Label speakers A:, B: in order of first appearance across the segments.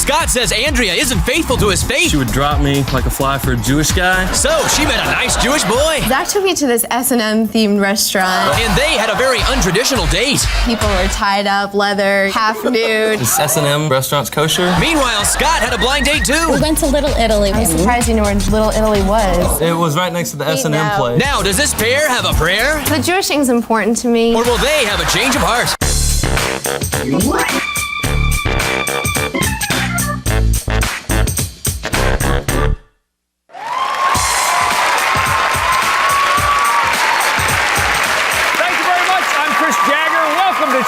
A: Scott says Andrea isn't faithful to his faith.
B: She would drop me like a fly for a Jewish guy.
A: So she met a nice Jewish boy.
C: Zach took me to this S&M themed restaurant.
A: And they had a very untraditional date.
C: People were tied up, leather, half nude.
B: This S&M restaurant's kosher.
A: Meanwhile, Scott had a blind date too.
D: We went to Little Italy.
C: I'm surprised you knew where Little Italy was.
B: It was right next to the S&M place.
A: Now, does this pair have a prayer?
C: The Jewish thing's important to me.
A: Or will they have a change of heart?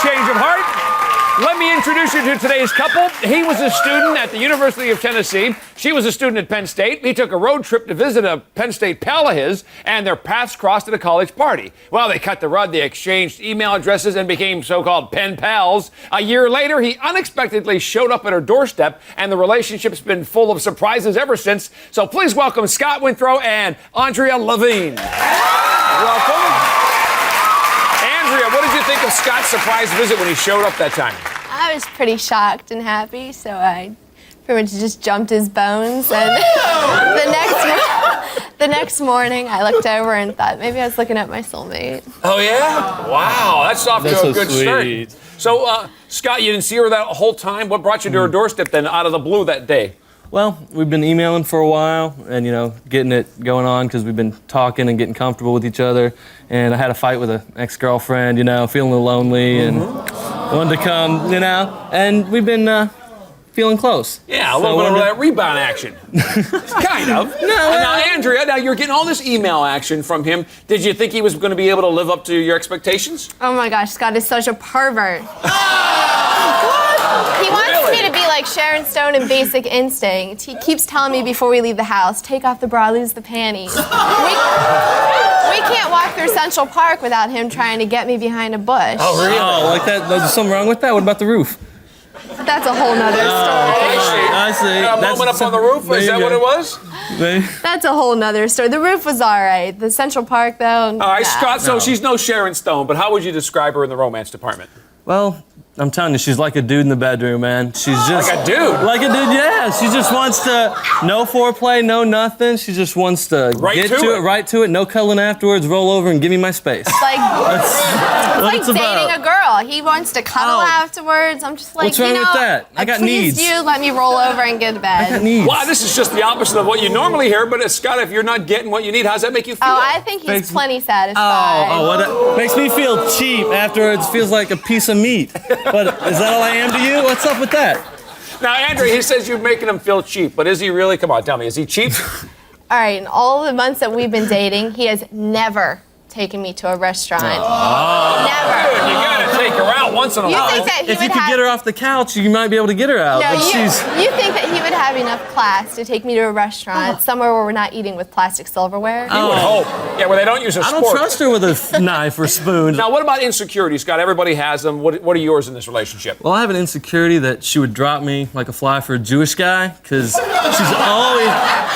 E: Change of heart. Let me introduce you to today's couple. He was a student at the University of Tennessee. She was a student at Penn State. He took a road trip to visit a Penn State pal of his, and their paths crossed at a college party. Well, they cut the rug, they exchanged email addresses, and became so-called pen pals. A year later, he unexpectedly showed up at her doorstep, and the relationship's been full of surprises ever since. So please welcome Scott Winthrow and Andrea Levine. Welcome. Andrea, what did you think of Scott's surprise visit when he showed up that time?
C: I was pretty shocked and happy, so I pretty much just jumped his bones. And the next morning, I looked over and thought maybe I was looking at my soulmate.
E: Oh, yeah? Wow, that's off to a good start. So, Scott, you didn't see her that whole time? What brought you to her doorstep then out of the blue that day?
B: Well, we've been emailing for a while and, getting it going on because we've been talking and getting comfortable with each other. And I had a fight with an ex-girlfriend, feeling a little lonely and wanted to come, and we've been feeling close.
E: Yeah, a little bit of that rebound action. Kind of. Now, Andrea, you're getting all this email action from him. Did you think he was going to be able to live up to your expectations?
C: Oh my gosh, Scott is such a pervert. He wants me to be like Sharon Stone in Basic Instinct. He keeps telling me before we leave the house, take off the bra, lose the panties. We can't walk through Central Park without him trying to get me behind a bush.
B: Oh, really? Oh, like that? There's something wrong with that? What about the roof?
C: That's a whole nother story.
E: I see. A moment up on the roof? Is that what it was?
C: That's a whole nother story. The roof was all right. The Central Park, though,
E: all right, Scott, so she's no Sharon Stone, but how would you describe her in the romance department?
B: Well, I'm telling you, she's like a dude in the bedroom, man. She's just...
E: Like a dude?
B: Like a dude, yeah. She just wants to... No foreplay, no nothing. She just wants to get to it, right to it, no cuddling afterwards, roll over and give me my space.
C: It's like dating a girl. He wants to cuddle afterwards. I'm just like,
B: what's wrong with that? I got needs.
C: Please you, let me roll over and get to bed.
B: I got needs.
E: Wow, this is just the opposite of what you normally hear, but Scott, if you're not getting what you need, how does that make you feel?
C: Oh, I think he's plenty satisfied.
B: What makes me feel cheap afterwards, feels like a piece of meat. But is that all I am to you? What's up with that?
E: Now, Andrea, he says you're making him feel cheap, but is he really? Come on, tell me, is he cheap?
C: All right, in all the months that we've been dating, he has never taken me to a restaurant.
E: Oh.
C: Never.
E: Dude, you gotta take her out once in a while.
B: If you could get her off the couch, you might be able to get her out.
C: No,
B: but
C: you think that he would have enough class to take me to a restaurant somewhere where we're not eating with plastic silverware?
E: You would hope. Yeah, where they don't use a
B: I
E: spork.
B: don't trust her with a knife or spoon.
E: Now, what about insecurities, Scott? Everybody has them. What are yours in this relationship?
B: Well, I have an insecurity that she would drop me like a fly for a Jewish guy, because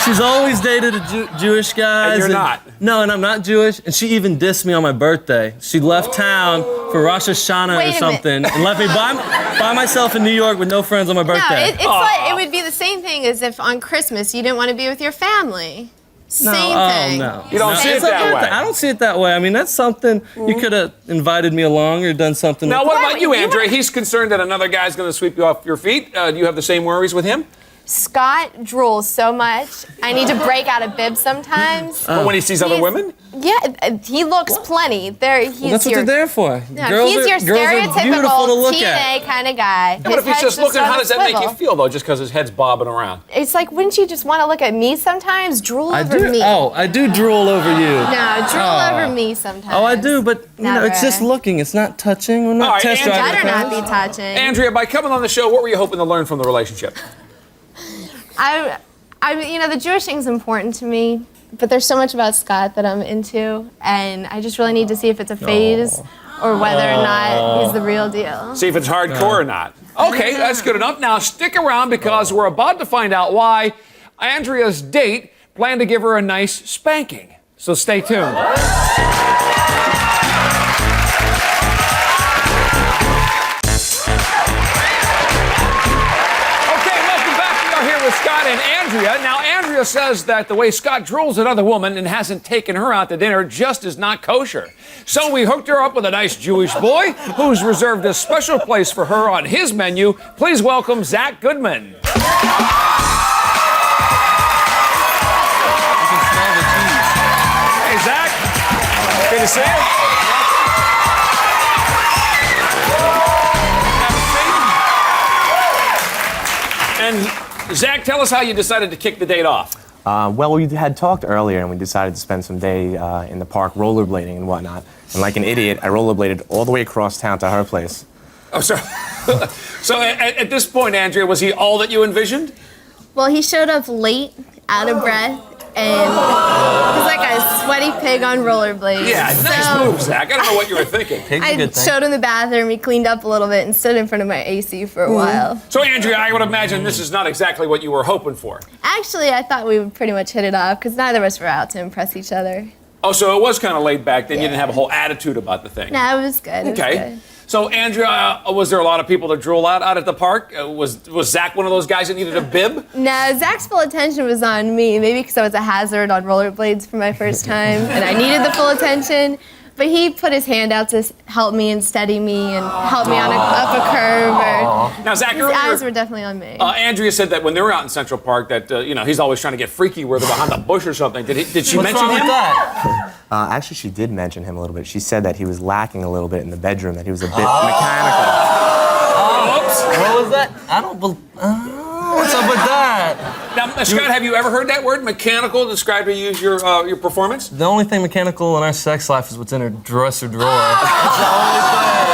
B: she's always dated Jewish guys.
E: And you're not.
B: No, and I'm not Jewish. And she even dissed me on my birthday. She left town for Rosh Hashanah or something and left me by myself in New York with no friends on my birthday.
C: No, it's like, it would be the same thing as if on Christmas you didn't want to be with your family. Same thing.
B: No.
E: You don't see it that way.
B: I don't see it that way. I mean, that's something you could have invited me along or done something.
E: Now, what about you, Andrea? He's concerned that another guy's going to sweep you off your feet. Do you have the same worries with him?
C: Scott drools so much. I need to break out a bib sometimes.
E: When he sees other women?
C: Yeah, he looks plenty.
B: That's what they're there for.
C: No, he's your stereotypical TNA kind of guy.
E: What if he's just looking? How does that make you feel, though, just because his head's bobbing around?
C: It's like, wouldn't you just want to look at me sometimes? Drool over me.
B: Oh, I do drool over you.
C: No, drool over me sometimes.
B: Oh, I do, but it's just looking. It's not touching. We're not test driving.
C: Better not be touching.
E: Andrea, by coming on the show, what were you hoping to learn from the relationship?
C: The Jewish thing's important to me, but there's so much about Scott that I'm into, and I just really need to see if it's a phase or whether or not he's the real deal.
E: See if it's hardcore or not. Okay, that's good enough. Now stick around because we're about to find out why Andrea's date planned to give her a nice spanking. So stay tuned. Scott and Andrea. Now, Andrea says that the way Scott drools another woman and hasn't taken her out to dinner just is not kosher. So we hooked her up with a nice Jewish boy who's reserved a special place for her on his menu. Please welcome Zack Goodman. Hey, Zack. Good to see you. And Zack, tell us how you decided to kick the date off.
D: Well, we had talked earlier, and we decided to spend some day in the park rollerblading and whatnot. And like an idiot, I rollerbladed all the way across town to her place.
E: Oh, sorry. So at this point, Andrea, was he all that you envisioned?
C: Well, he showed up late, out of breath, and he was like a sweaty pig on rollerblades.
E: Yeah, nice move, Zack. I don't know what you were thinking.
C: I showed him the bathroom, he cleaned up a little bit, and stood in front of my AC for a while.
E: So, Andrea, I would imagine this is not exactly what you were hoping for.
C: Actually, I thought we would pretty much hit it off, because neither of us were out to impress each other.
E: Oh, so it was kind of laid back, then you didn't have a whole attitude about the thing.
C: No, it was good.
E: Okay.
C: It was good.
E: So, Andrea, was there a lot of people to drool out at the park? Was Zack one of those guys that needed a bib?
C: No, Zack's full attention was on me, maybe because I was a hazard on rollerblades for my first time, and I needed the full attention. But he put his hand out to help me and steady me and help me up a curve.
E: Now, Zack,
C: His eyes were definitely on me.
E: Andrea said that when they were out in Central Park that, he's always trying to get freaky where they're behind the bush or something. Did she mention him?
D: Actually, she did mention him a little bit. She said that he was lacking a little bit in the bedroom, that he was a bit mechanical.
E: Oops.
B: What was that? I don't believe. What's up with that?
E: Now, Scott, have you ever heard that word, mechanical, described to use your performance?
B: The only thing mechanical in our sex life is what's in her dresser drawer. That's the only thing.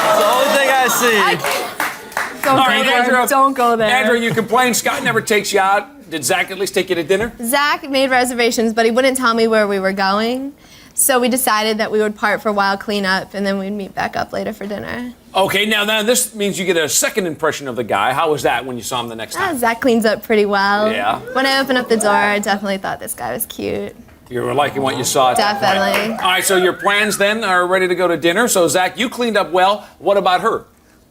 B: That's the only thing I see.
C: Don't go there.
E: Andrea,
C: Don't go there.
E: Andrea, you complained Scott never takes you out. Did Zack at least take you to dinner?
C: Zack made reservations, but he wouldn't tell me where we were going. So we decided that we would part for a while, clean up, and then we'd meet back up later for dinner.
E: Okay, now this means you get a second impression of the guy. How was that when you saw him the next time?
C: Zack cleans up pretty well.
E: Yeah.
C: When I opened up the door, I definitely thought this guy was cute.
E: You were liking what you saw at that point.
C: Definitely.
E: All right, so your plans then are ready to go to dinner. So, Zack, you cleaned up well. What about her?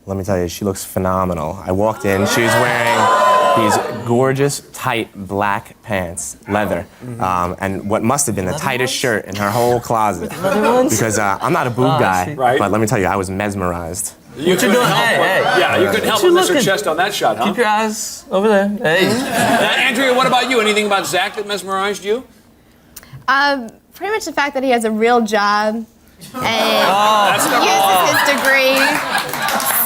D: Let me tell you, she looks phenomenal. I walked in, she was wearing these gorgeous, tight black pants, leather, and what must have been the tightest shirt in her whole closet. Because I'm not a boob guy,
E: right.
D: but let me tell you, I was mesmerized.
E: What you doing?
B: Hey.
E: Yeah, you couldn't help but miss her chest on that shot, huh?
B: Keep your eyes over there. Hey.
E: Andrea, what about you? Anything about Zack that mesmerized you?
C: Pretty much the fact that he has a real job and
E: That's the
C: uses his degree.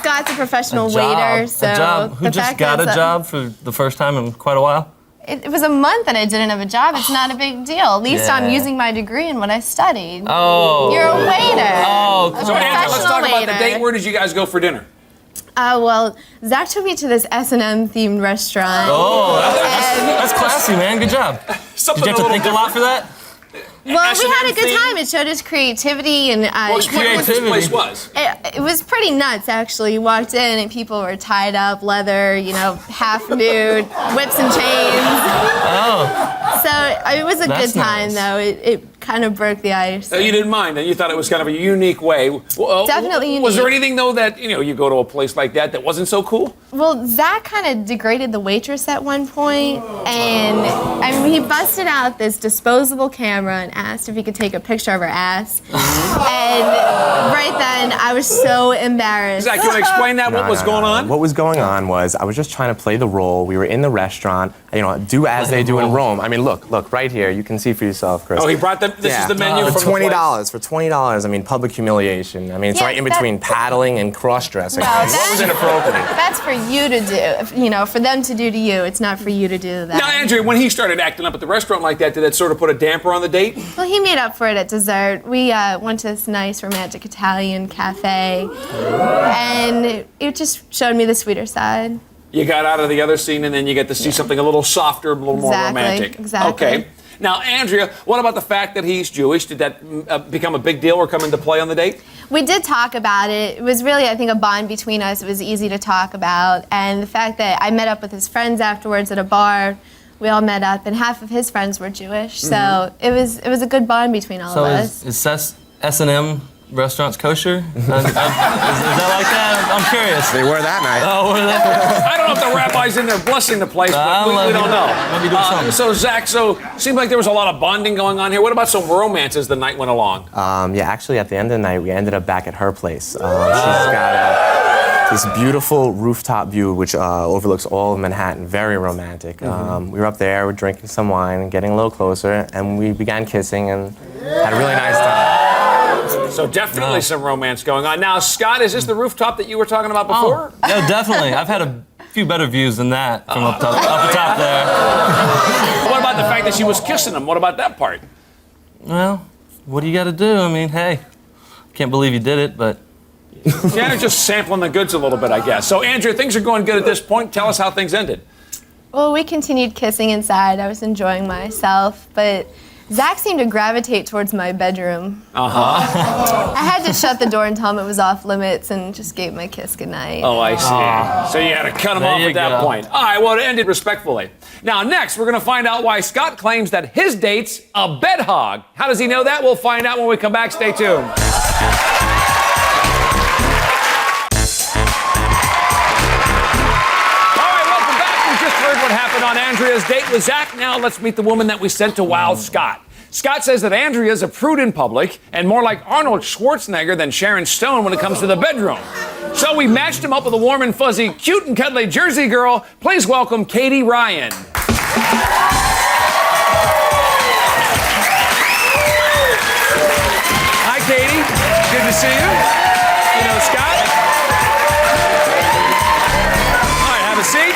C: Scott's a professional waiter, so
B: a job. Who
C: the
B: just
C: fact
B: got a
C: that
B: job for the first time in quite a while?
C: It was a month that I didn't have a job. It's not a big deal. At least I'm using my degree in what I studied.
B: Oh.
C: You're a waiter.
B: Oh,
E: So, Andrea, let's talk about the date. Where did you guys go for dinner?
C: Well, Zack took me to this S&M themed restaurant.
B: Oh, that's classy, man. Good job. Did you have to think a lot for that?
C: Well, we had a good time. It showed his creativity and
E: What this place was?
C: it was pretty nuts, actually. You walked in and people were tied up, leather, half nude, whips and chains.
B: Oh.
C: So it was a
B: That's
C: good time,
B: nice.
C: though. It kind of broke the ice.
E: You didn't mind, and you thought it was kind of a unique way.
C: Definitely
E: Was there
C: unique.
E: anything, though, that, you go to a place like that wasn't so cool?
C: Well, Zack kind of degraded the waitress at one point, and he busted out this disposable camera and asked if he could take a picture of her ass. And right then, I was so embarrassed.
E: Zack, you want to explain that? What was going on?
D: What was going on was I was just trying to play the role. We were in the restaurant, do as they do in Rome. I mean, look, right here. You can see for yourself, Chris.
E: Oh, he brought them. This is the menu
D: for
E: from the place.
D: $20. For $20, I mean, public humiliation. I mean, it's
C: Yeah,
D: right in between paddling and cross-dressing.
C: Well,
D: What was inappropriate?
C: That's for you to do. For them to do to you. It's not for you to do that.
E: Now, Andrea, when he started acting up at the restaurant like that, did that sort of put a damper on the date?
C: Well, he made up for it at dessert. We went to this nice romantic Italian cafe, and it just showed me the sweeter side.
E: You got out of the other scene, and then you get to see something a little softer, a little more romantic.
C: Exactly.
E: Okay. Now, Andrea, what about the fact that he's Jewish? Did that become a big deal or come into play on the date?
C: We did talk about it. It was really, I think, a bond between us. It was easy to talk about. And the fact that I met up with his friends afterwards at a bar, we all met up, and half of his friends were Jewish. So it was a good bond between all of us.
B: So is S&M restaurants kosher? Is that like that? I'm curious.
D: They were that night.
B: Oh, were they?
E: I don't know if the rabbi's in there blessing the place, but we don't know.
B: Maybe do something.
E: So, Zach, seemed like there was a lot of bonding going on here. What about some romance as the night went along?
D: Yeah, actually, at the end of the night, we ended up back at her place. She's got this beautiful rooftop view, which overlooks all of Manhattan. Very romantic. We were up there, we're drinking some wine and getting a little closer, and we began kissing and had a really nice time.
E: So definitely some romance going on. Now, Scott, is this the rooftop that you were talking about before?
B: Oh, no, definitely. I've had a few better views than that from up the top there.
E: What about the fact that she was kissing him? What about that part?
B: Well, what do you got to do? I mean, hey, can't believe you did it, but...
E: Yeah, just sampling the goods a little bit, I guess. So, Andrea, things are going good at this point. Tell us how things ended.
C: Well, we continued kissing inside. I was enjoying myself, but Zach seemed to gravitate towards my bedroom. I had to shut the door and tell him it was off limits and just gave my kiss goodnight.
E: Oh, I see. So you had to cut him off at that point. All right, well, it ended respectfully. Now, next, we're going to find out why Scott claims that his date's a bed hog. How does he know that? We'll find out when we come back. Stay tuned. What happened on Andrea's date with Zach. Now let's meet the woman that we sent to wow Scott. Scott says that Andrea's a prude in public and more like Arnold Schwarzenegger than Sharon Stone when it comes to the bedroom. So we matched him up with a warm and fuzzy, cute and cuddly Jersey girl. Please welcome Katie Ryan. Hi, Katie. Good to see you. You know Scott? All right, have a seat.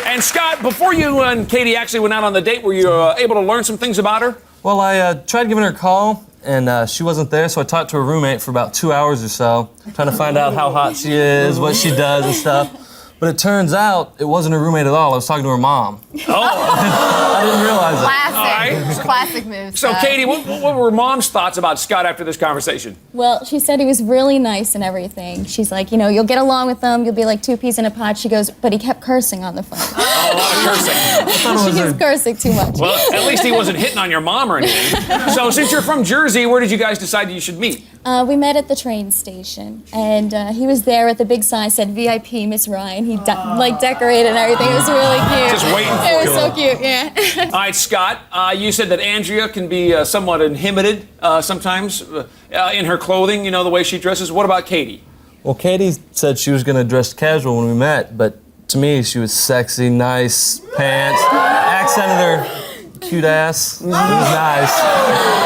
E: And Scott, before you and Katie actually went out on the date, were you able to learn some things about her?
B: Well, I tried giving her a call, and she wasn't there, so I talked to her roommate for about 2 hours or so, trying to find out how hot she is, what she does and stuff. But it turns out it wasn't her roommate at all. I was talking to her mom.
E: Oh.
B: I didn't realize it.
C: Classic. Classic move.
E: So,
C: Scott.
E: Katie, what were Mom's thoughts about Scott after this conversation?
F: Well, she said he was really nice and everything. She's like, you know, you'll get along with him. You'll be like two peas in a pod. She goes, but he kept cursing on the phone.
E: Oh, a lot of cursing.
F: She was cursing too much.
E: Well, at least he wasn't hitting on your mom or anything. So, since you're from Jersey, where did you guys decide you should meet?
F: We met at the train station, and he was there with a big sign said VIP Miss Ryan. He decorated and everything. It was really cute.
E: Just waiting for
F: it
E: you.
F: was so cute, yeah.
E: All right, Scott, you said that Andrea can be somewhat inhibited sometimes in her clothing, you know, the way she dresses. What about Katie?
B: Well, Katie said she was going to dress casual when we met, but to me, she was sexy, nice pants, accented her cute ass. It was nice.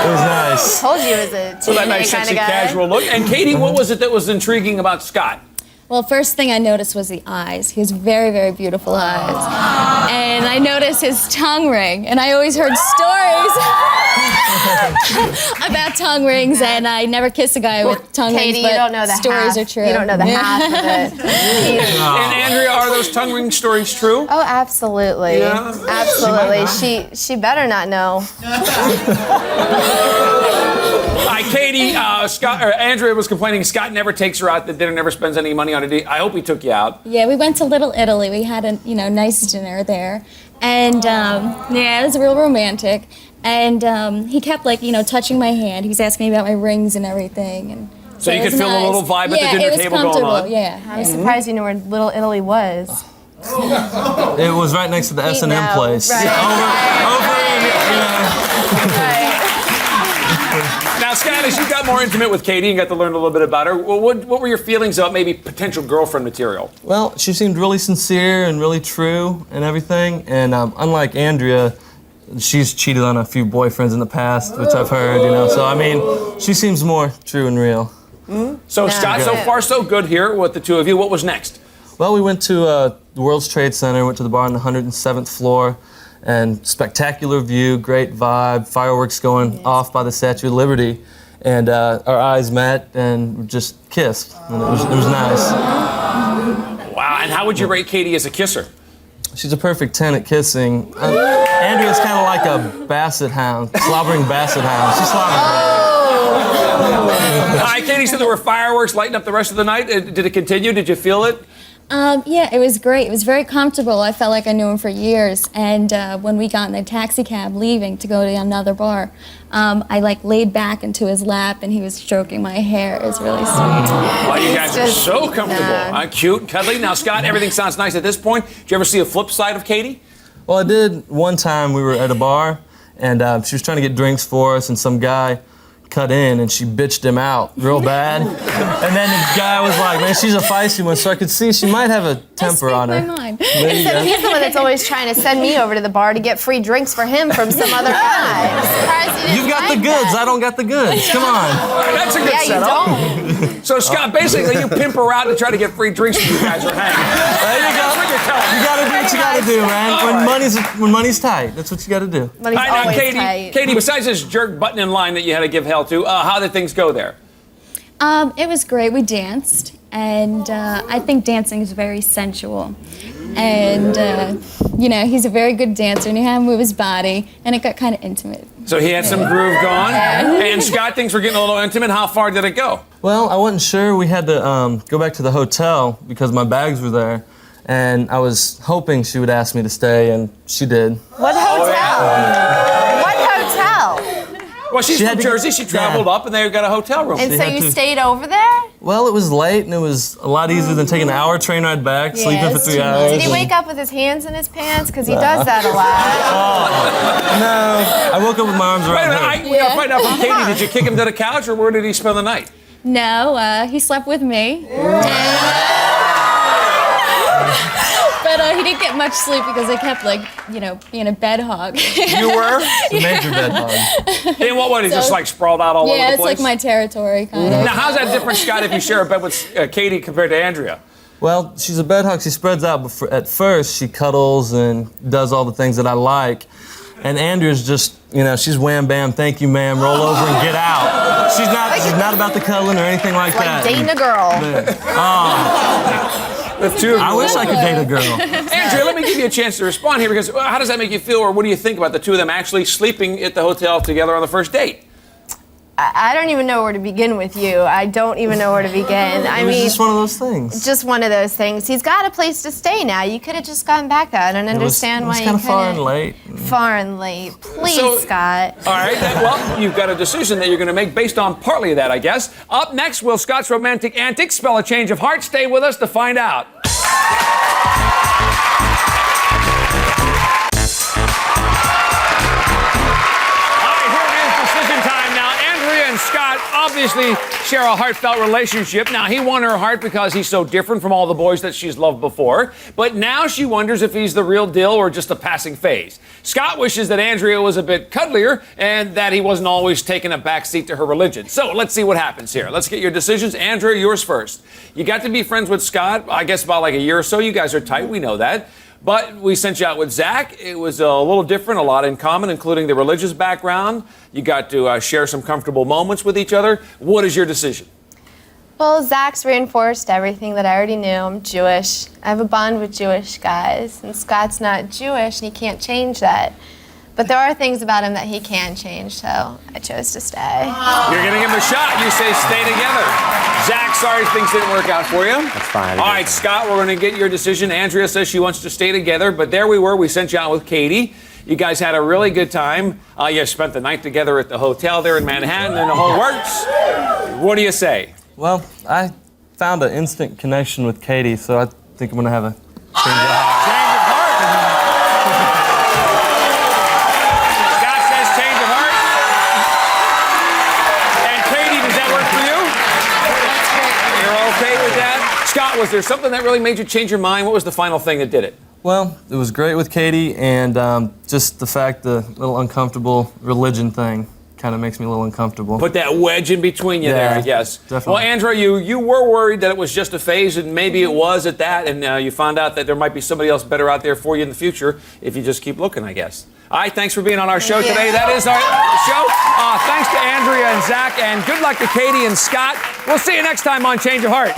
B: It was nice.
C: Told you it was a
E: So that nice,
C: kind
E: sexy,
C: of guy.
E: casual look. And Katie, what was it that was intriguing about Scott?
F: Well, first thing I noticed was the eyes. He has very, very beautiful eyes. And I noticed his tongue ring. And I always heard stories about tongue rings, and I never kissed a guy with tongue
C: Katie,
F: rings, but
C: you don't know the
F: stories
C: half.
F: are true.
C: You don't know the half of it.
E: And Andrea, are those tongue ring stories true?
C: Oh, absolutely.
E: Yeah.
C: Absolutely. She better not know.
E: Hi, Katie. Andrea was complaining Scott never takes her out to dinner, never spends any money on a date. I hope he took you out.
F: Yeah, we went to Little Italy. We had a nice dinner there, and it was real romantic. And he kept touching my hand. He was asking me about my rings and everything. And
E: so you
F: it
E: could
F: was
E: feel
F: nice.
E: a little vibe at the
F: Yeah,
E: dinner
F: it was
E: table going
F: comfortable.
E: on.
F: Yeah.
C: I was surprised you knew where Little Italy was.
B: It was right next to the S&M
C: know,
B: place.
C: right.
E: Now, Scott, as you got more intimate with Katie and got to learn a little bit about her, what were your feelings about maybe potential girlfriend material?
B: Well, she seemed really sincere and really true and everything. And unlike Andrea, she's cheated on a few boyfriends in the past, which I've heard, So, I mean, she seems more true and real.
E: So, Scott, so far so good here with the two of you. What was next?
B: Well, we went to the World's Trade Center, went to the bar on the 107th floor, and spectacular view, great vibe, fireworks going off by the Statue of Liberty, and our eyes met and just kissed, and it was nice.
E: Wow, and how would you rate Katie as a kisser?
B: She's a perfect 10 at kissing. Andrea's kind of like a basset hound, slobbering basset hound. She's slobbering.
E: Katie said there were fireworks lighting up the rest of the night. Did it continue? Did you feel it?
F: Yeah, it was great. It was very comfortable. I felt like I knew him for years. And when we got in the taxi cab leaving to go to another bar, I like laid back into his lap and he was stroking my hair. It was really sweet.
E: Well, you guys are
C: just-
E: so comfortable.
C: nah.
E: Cute, cuddly. Now, Scott, everything sounds nice at this point. Did you ever see a flip side of Katie?
B: Well, I did one time. We were at a bar, and she was trying to get drinks for us, and some guy cut in, and she bitched him out real bad. And then the guy was like, man, she's a feisty one, so I could see she might have a temper on her.
F: My mind.
B: There you go.
C: He's the one that's always trying to send me over to the bar to get free drinks for him from some other guy. I'm surprised he didn't
B: You've got
C: like
B: the goods.
C: that.
B: I don't got the goods. Come on.
E: That's a good
C: Yeah, you
E: setup.
C: don't.
E: So, Scott, basically, you pimp her out to try to get free drinks when you guys are hanging.
B: There you go.
E: That's what you're telling me.
B: You gotta do what you gotta do, man. When money's tight, that's what you gotta do.
C: But he's
E: All right, now,
C: always
E: Katie,
C: tight.
E: Katie, besides this jerk button in line that you had to give hell to, how did things go there?
F: It was great. We danced, and I think dancing is very sensual. And, you know, he's a very good dancer, and he had to move his body, and it got kind of intimate.
E: So he had some groove going, and Scott, things were getting a little intimate. How far did it go?
B: Well, I wasn't sure. We had to go back to the hotel because my bags were there. And I was hoping she would ask me to stay, and she did.
C: What hotel? What hotel?
E: Well, she's
B: She
E: from
B: had to-
E: Jersey. She traveled up, and they got a hotel room.
C: And so
B: had
C: you
B: to-
C: stayed over there?
B: Well, it was late, and it was a lot easier than taking an hour train ride back, sleeping for
F: it's
B: 3
F: too much.
B: hours.
C: Did he wake up with his hands in his pants? Because he does that a lot.
B: No, I woke up with my arms
E: Wait a
B: around
E: minute,
B: her.
E: we gotta find out from Katie. Did you kick him to the couch, or where did he spend the night?
F: No, he slept with me. But he didn't get much sleep because I kept, like, you know, being a bed hog.
E: You were?
B: It's a major bed hug.
E: In what way? He just
F: So-
E: like sprawled out all over
F: Yeah,
E: the
F: it's
E: place?
F: like my territory, kind of.
E: Now, how's that different, Scott, if you share a bed with Katie compared to Andrea?
B: Well, she's a bed hug. She spreads out, but at first she cuddles and does all the things that I like. And Andrea's just, you know, she's wham bam, thank you, ma'am, roll over and get out. She's not about the cuddling or anything like that.
C: Like dating a girl.
E: The two of you.
B: I wish I could date a girl.
E: Andrea, let me give you a chance to respond here because how does that make you feel, or what do you think about the two of them actually sleeping at the hotel together on the first date?
C: I don't even know where to begin with you. I don't even know where to begin. I
B: It was
C: mean,
B: just one of those things.
C: just one of those things. He's got a place to stay now. You could have just gotten back there. I don't understand why you
B: It was
C: couldn't.
B: kind of far and late.
C: Far and late. Please,
E: So-
C: Scott.
E: All right, well, you've got a decision that you're going to make based on partly of that, I guess. Up next, will Scott's romantic antics spell a change of heart? Stay with us to find out. Scott obviously share a heartfelt relationship. Now, he won her heart because he's so different from all the boys that she's loved before. But now she wonders if he's the real deal or just a passing phase. Scott wishes that Andrea was a bit cuddlier and that he wasn't always taking a backseat to her religion. So let's see what happens here. Let's get your decisions. Andrea, yours first. You got to be friends with Scott, I guess, about like a year or so. You guys are tight. We know that. But we sent you out with Zach. It was a little different, a lot in common, including the religious background. You got to share some comfortable moments with each other. What is your decision?
C: Well, Zach's reinforced everything that I already knew. I'm Jewish. I have a bond with Jewish guys, and Scott's not Jewish, and he can't change that. But there are things about him that he can change, so I chose to stay.
E: You're going to give him a shot. You say stay together. Zach, sorry things didn't work out for you.
D: That's fine.
E: All right, Scott, we're going to get your decision. Andrea says she wants to stay together, but there we were. We sent you out with Katie. You guys had a really good time. You spent the night together at the hotel there in Manhattan, and the whole works. What do you say?
B: Well, I found an instant connection with Katie, so I think I'm going to have a change of heart.
E: Change of heart. Scott says change of heart. And Katie, does that work for you? You're okay with that? Scott, was there something that really made you change your mind? What was the final thing that did it?
B: Well, it was great with Katie, and just the fact the little uncomfortable religion thing kind of makes me a little uncomfortable.
E: Put that wedge in between you there, I guess.
B: Definitely.
E: Well, Andrea, you were worried that it was just a phase, and maybe it was at that, and you found out that there might be somebody else better out there for you in the future if you just keep looking, I guess. All right, thanks for being on our show today. That is our show. Thanks to Andrea and Zach, and good luck to Katie and Scott. We'll see you next time on Change of Heart.